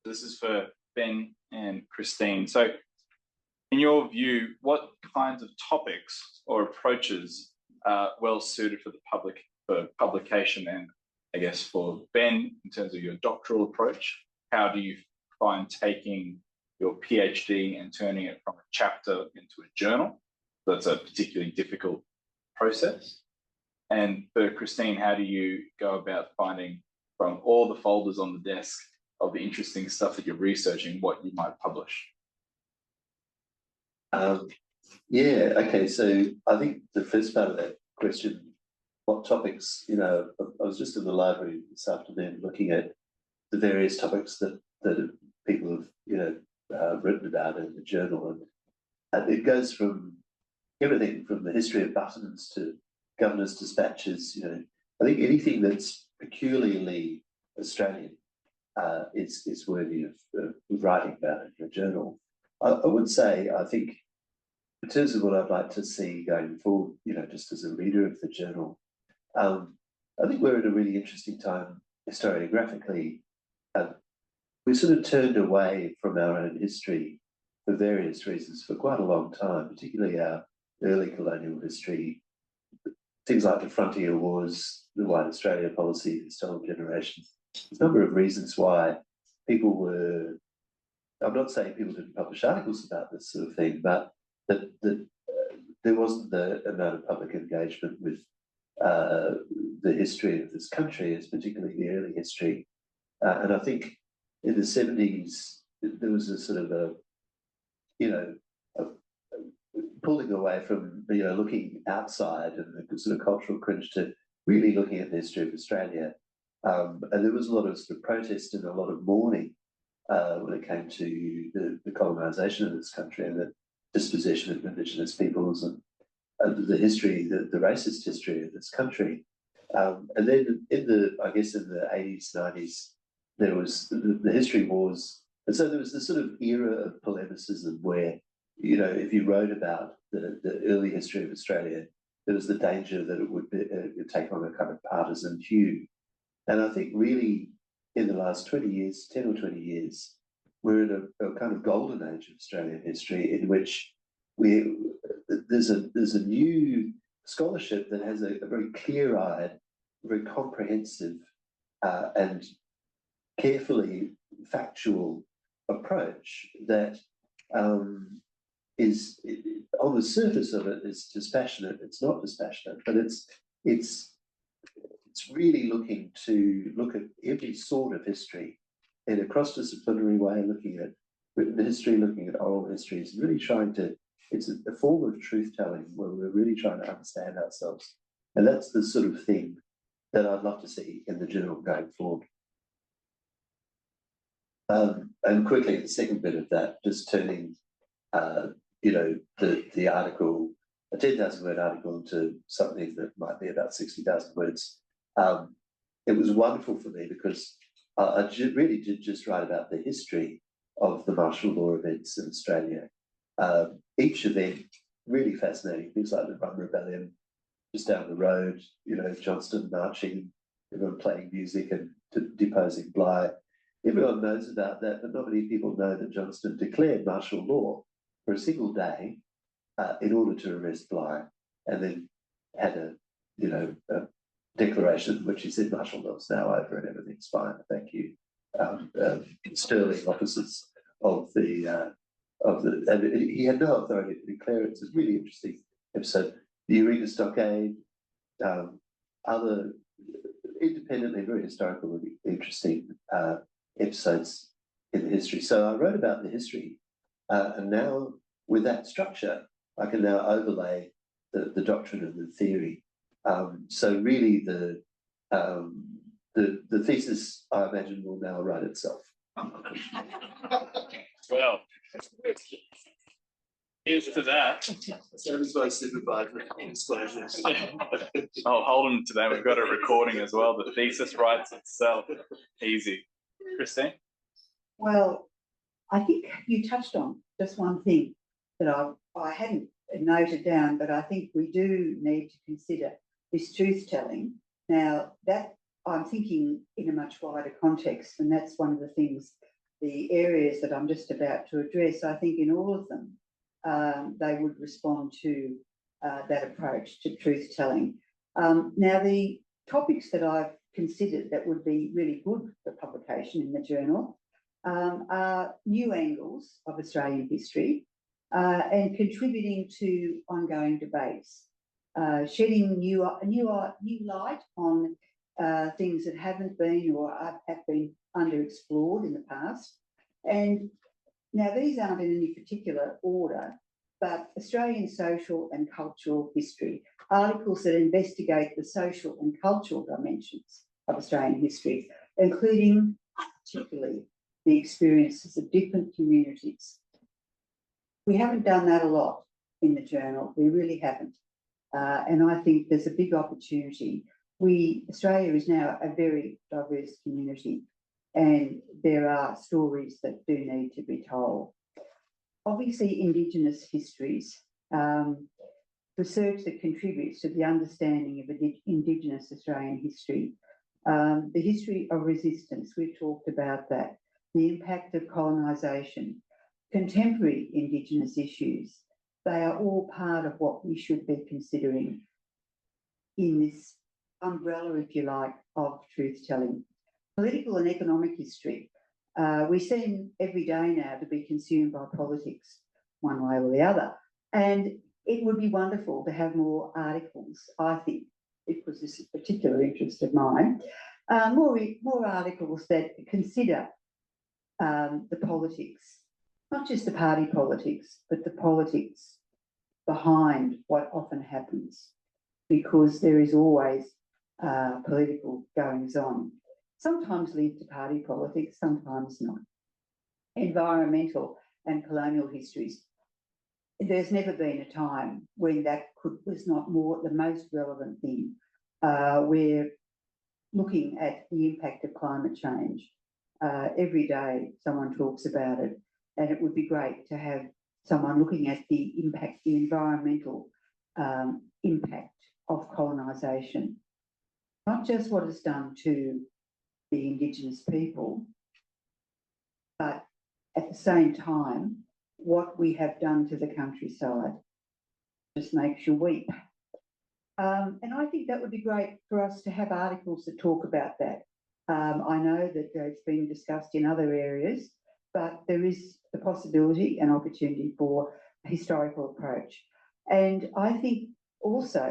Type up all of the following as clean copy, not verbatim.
This is for Ben and Christine. So, in your view, what kinds of topics or approaches are well suited for the public for publication? And I guess for Ben, in terms of your doctoral approach, how do you find taking your PhD and turning it from a chapter into a journal? That's a particularly difficult process. And for Christine, how do you go about finding from all the folders on the desk of the interesting stuff that you're researching what you might publish? Yeah, okay, so I think the first part of that question, what topics, I was just in the library this afternoon looking at the various topics that people have, written about in the journal. And it goes from everything from the history of buttons to governor's dispatches. I think anything that's peculiarly Australian is worthy of writing about in a journal. I would say, I think, in terms of what I'd like to see going forward, just as a reader of the journal, I think we're at a really interesting time historiographically. We sort of turned away from our own history for various reasons for quite a long time, particularly our early colonial history, things like the frontier wars, the White Australia policy, the stolen generations. There's a number of reasons why people were, I'm not saying people didn't publish articles about this sort of thing, but that there wasn't the amount of public engagement with the history of this country, as particularly the early history. And I think in the 70s, there was a sort of a pulling away from looking outside and the sort of cultural cringe to really looking at the history of Australia. And there was a lot of sort of protest and a lot of mourning when it came to the colonisation of this country and the dispossession of Indigenous peoples and the history, the racist history of this country. And then in the 80s, 90s, there was the history wars. And so there was this sort of era of polemicism where, if you wrote about the early history of Australia, there was the danger that it would take on a kind of partisan hue. And I think really in the last 20 years, 10 or 20 years, we're in a kind of golden age of Australian history in which there's a new scholarship that has a very clear-eyed, very comprehensive and carefully factual approach that is, on the surface of it, is dispassionate. It's not dispassionate, but it's really looking at every sort of history in a cross-disciplinary way, looking at written history, looking at oral histories, and really trying to, it's a form of truth-telling where we're really trying to understand ourselves. And that's the sort of thing that I'd love to see in the journal going forward. And quickly, the second bit of that, just turning, the article, a 10,000-word article, into something that might be about 60,000 words. It was wonderful for me because I really did just write about the history of the martial law events in Australia. Each event really fascinating, things like the Rum Rebellion just down the road, Johnston marching, everyone playing music and deposing Bligh. Everyone knows about that, but not many people know that Johnston declared martial law for a single day in order to arrest Bligh, and then had a declaration in which he said martial law's now over and everything's fine. Thank you, sterling officers of the and he had no authority to declare it. It's a really interesting episode. The Eureka Stockade, other independently very historical, interesting episodes in the history. So I wrote about the history, and now with that structure, I can now overlay the doctrine and the theory. So really, the thesis, I imagine, will now write itself. Well, here's to that. Satisfy supervisor disclosures. I'll hold him to that. We've got a recording as well. The thesis writes itself. Easy. Christine? Well, I think you touched on just one thing that I hadn't noted down, but I think we do need to consider this truth-telling. Now, that I'm thinking in a much wider context, and that's one of the things the areas that I'm just about to address, I think in all of them, they would respond to that approach to truth-telling. Now, the topics that I've considered that would be really good for publication in the journal are new angles of Australian history and contributing to ongoing debates, shedding new light on things that haven't been or have been underexplored in the past. And now these aren't in any particular order, but Australian social and cultural history, articles that investigate the social and cultural dimensions of Australian history, including particularly the experiences of different communities. We haven't done that a lot in the journal, we really haven't. And I think there's a big opportunity. Australia is now a very diverse community, and there are stories that do need to be told. Obviously, Indigenous histories, research that contributes to the understanding of Indigenous Australian history, the history of resistance, we've talked about that, the impact of colonisation, contemporary Indigenous issues, they are all part of what we should be considering in this umbrella, if you like, of truth-telling. Political and economic history. We seem every day now to be consumed by politics, one way or the other. And it would be wonderful to have more articles, I think, because this is a particular interest of mine, more articles that consider the politics, not just the party politics, but the politics behind what often happens, because there is always political goings on, sometimes linked to party politics, sometimes not. Environmental and colonial histories. There's never been a time when that was not the most relevant thing. We're looking at the impact of climate change. Every day someone talks about it, and it would be great to have someone looking at the impact, the environmental impact of colonisation, not just what it's done to the Indigenous people, but at the same time, what we have done to the countryside just makes you weep. And I think that would be great for us to have articles that talk about that. I know that it's been discussed in other areas, but there is the possibility and opportunity for a historical approach. And I think also,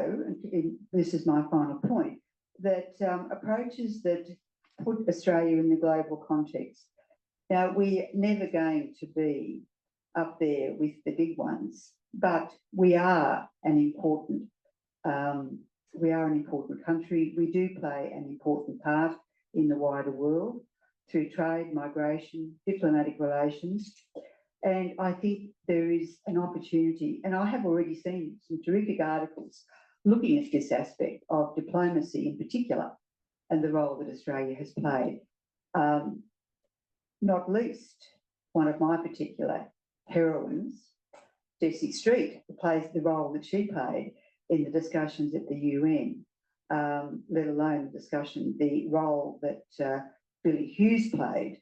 and this is my final point, that approaches that put Australia in the global context. Now, we're never going to be up there with the big ones, but we are an important country. We do play an important part in the wider world through trade, migration, diplomatic relations. And I think there is an opportunity, and I have already seen some terrific articles looking at this aspect of diplomacy in particular and the role that Australia has played. Not least, one of my particular heroines, Jessie Street, plays the role that she played in the discussions at the UN, let alone the role that Billy Hughes played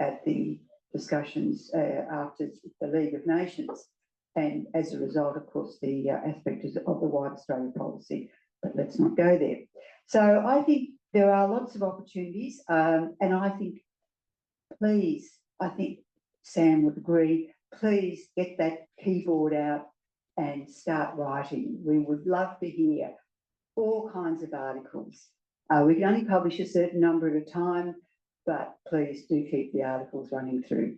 at the discussions after the League of Nations, and as a result, of course, the aspect of the White Australia policy, but let's not go there. So I think there are lots of opportunities, and I think, please, I think Sam would agree, please get that keyboard out and start writing. We would love to hear all kinds of articles. We can only publish a certain number at a time, but please do keep the articles running through.